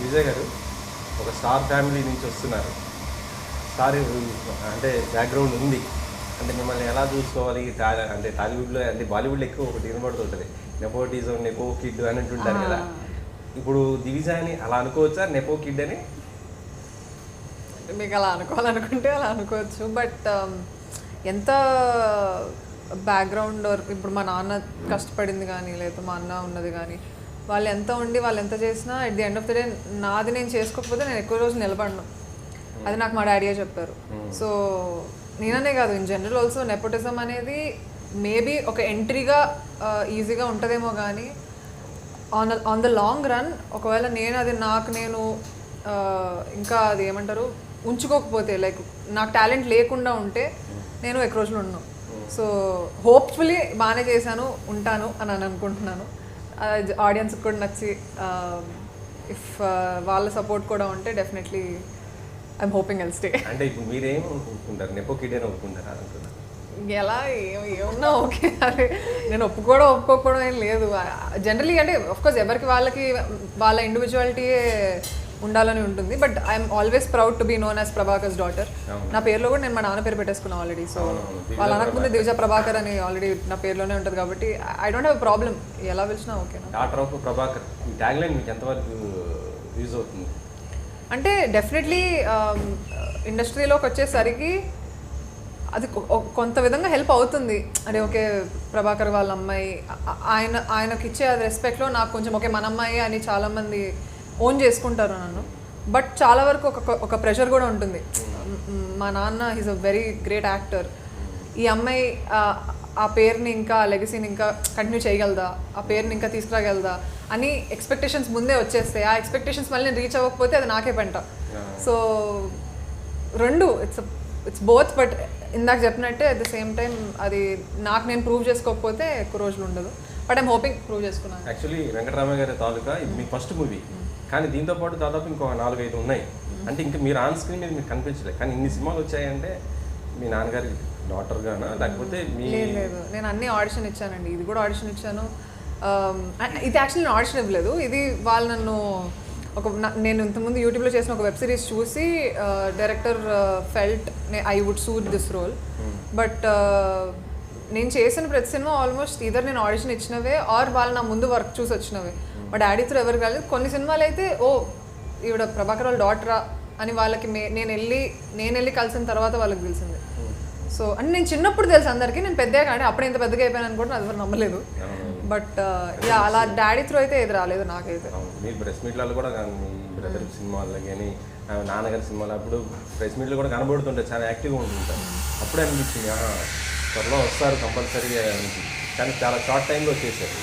విజయ్ గారు ఒక star family నుంచి వస్తున్నారు. స్టార్ అంటే బ్యాక్గ్రౌండ్ ఉంది అంటే మిమ్మల్ని ఎలా చూసుకోవాలి అంటే టాలీవుడ్లో అంటే బాలీవుడ్లో ఎక్కువ ఒకటి వినబడుతుంటుంది నెపోటిజం, నెపో కిడ్ అని అంటుంటారు కదా. ఇప్పుడు దివిజాని అలా అనుకోవచ్చా, నెపో కిడ్ అని? మీకు అలా అనుకోవాలనుకుంటే అలా అనుకోవచ్చు. బట్ ఎంత బ్యాక్గ్రౌండ్ ఇప్పుడు మా నాన్న కష్టపడింది కానీ లేదా మా అన్న ఉన్నది కానీ వాళ్ళు ఎంత ఉండి వాళ్ళు ఎంత చేసినా at the end of the day నాది నేను చేసుకోకపోతే నేను ఎక్కువ రోజులు నిలబడను. అది నాకు మా డాడీయే చెప్పారు. సో నేననే కాదు, ఇన్ జనరల్ ఆల్సో నెపోటిజం అనేది మేబీ ఒక ఎంట్రీగా ఈజీగా ఉంటుందేమో కానీ ఆన్ ద లాంగ్ రన్ ఒకవేళ నేను అది నేను ఇంకా అది ఏమంటారు ఉంచుకోకపోతే, లైక్ నాకు టాలెంట్ లేకుండా ఉంటే నేను ఎక్కువ రోజులు ఉన్నాను. సో హోప్ఫుల్లీ బాగానే చేశాను, ఉంటాను అని అనుకుంటున్నాను. ఆడియన్స్కి కూడా నచ్చి ఇఫ్ వాళ్ళ సపోర్ట్ కూడా ఉంటే definitely I'm hoping I'll stay. అంటే ఇప్పుడు మీరేం ఒప్పుకుంటారు, నెపో కిడ్ అని ఒప్పుకుంటారా అనుకుంటున్నారు? ఎలా ఏమన్నా ఓకే, అదే నేను ఒప్పుకోకపోవడం ఏం లేదు. జనరలీ అంటే ఆఫ్కోర్స్ ఎవరికి వాళ్ళకి వాళ్ళ ఇండివిజువాలిటీయే ఉండాలని ఉంటుంది. But I'm always proud to be known as Prabhakar's daughter. నా పేరులో కూడా నేను మా నాన్న పేరు పెట్టేసుకున్నాను ఆల్రెడీ. సో వాళ్ళ అనకముందే దివిజా ప్రభాకర్ అని ఆల్రెడీ నా పేరులోనే ఉంటుంది కాబట్టి ఐ డోంట్ హ్యావ్ ప్రాబ్లం ఎలా పిలిచినా ఓకే. డాటర్ ఆఫ్ ప్రభాకర్ ఈ ట్యాగ్లైన్ మీకు ఎంతవరకు యూజ్ అవుతుంది? అంటే డెఫినెట్లీ ఇండస్ట్రీలోకి వచ్చేసరికి అది కొంత విధంగా హెల్ప్ అవుతుంది. అంటే ఓకే ప్రభాకర్ వాళ్ళ అమ్మాయి ఆయనకి ఇచ్చే అది రెస్పెక్ట్లో నాకు కొంచెం ఓకే మన అమ్మాయి అని చాలామంది ఓన్ చేసుకుంటారు నన్ను. బట్ చాలా వరకు ఒక ప్రెషర్ కూడా ఉంటుంది. మా నాన్న is a very great actor, ఈ అమ్మాయి ఆ పేరుని ఇంకా లెగసీని ఇంకా కంటిన్యూ చేయగలదా, ఆ పేరుని ఇంకా తీసుకురాగలదా అని ఎక్స్పెక్టేషన్స్ ముందే వచ్చేస్తాయి. ఆ ఎక్స్పెక్టేషన్స్ మళ్ళీ నేను రీచ్ అవ్వకపోతే అది నాకే పెంట. సో రెండు ఇట్స్ బోత్. బట్ ఇందాక చెప్పినట్టే అట్ ద సేమ్ టైం అది నాకు నేను ప్రూవ్ చేసుకోకపోతే ఎక్కువ రోజులు ఉండదు. బట్ ఐమ్ హోపింగ్ ప్రూవ్ చేసుకున్నాను. యాక్చువల్లీ వెంకటరామయ్య గారి తాలూకా ఇది మీ ఫస్ట్ మూవీ, కానీ దీంతో పాటు దాదాపు ఇంకో 4-5 ఉన్నాయి. అంటే ఇంకా మీరు ఆన్ స్క్రీన్ మీద మీకు కనిపించలేదు, కానీ ఇన్ని సినిమాలు వచ్చాయంటే మీ నాన్నగారి డాటర్ గానా లేకపోతే మీ? లేదు, నేను అన్ని ఆడిషన్ ఇచ్చానండి. ఇది కూడా ఆడిషన్ ఇచ్చాను. ఇది యాక్చువల్లీ నేను ఆడిషన్ ఇవ్వలేదు. ఇది వాళ్ళు నన్ను నేను ఇంతకుముందు యూట్యూబ్లో చేసిన ఒక వెబ్ సిరీస్ చూసి director felt I would suit this role. But నేను చేసిన ప్రతి సినిమా ఆల్మోస్ట్ ఇదర్ నేను ఆడిషన్ ఇచ్చినవే ఆర్ వాళ్ళు నా ముందు వర్క్ చూసి వచ్చినవే. మా డాడీ త్రూ ఎవరికి రాలేదు. కొన్ని సినిమాలు అయితే ఈవిడ ప్రభాకర్ వాళ్ళ డాటరా అని వాళ్ళకి నేను వెళ్ళి కలిసిన తర్వాత వాళ్ళకి తెలిసింది. సో అంటే నేను చిన్నప్పుడు తెలుసు అందరికీ, నేను పెద్దగా కానీ అప్పుడు ఇంత పెద్దగా అయిపోయాను అనుకుంటే అది ఎవరు నమ్మలేదు. బట్ అలా డాడీ త్రూ అయితే ఏది రాలేదు నాకైతే. మీరు ప్రెస్ మీట్లలో కూడా బ్రదర్ సినిమాల్లో కానీ నాన్నగారి సినిమాలు అప్పుడు ప్రెస్ మీట్లు కూడా కనబడుతుంటారు, చాలా యాక్టివ్గా ఉంటుంటారు. అప్పుడే అనిపించింది త్వరలో వస్తారు కంపల్సరీగా అనిపించింది, కానీ చాలా షార్ట్ టైంలో వచ్చేసారు.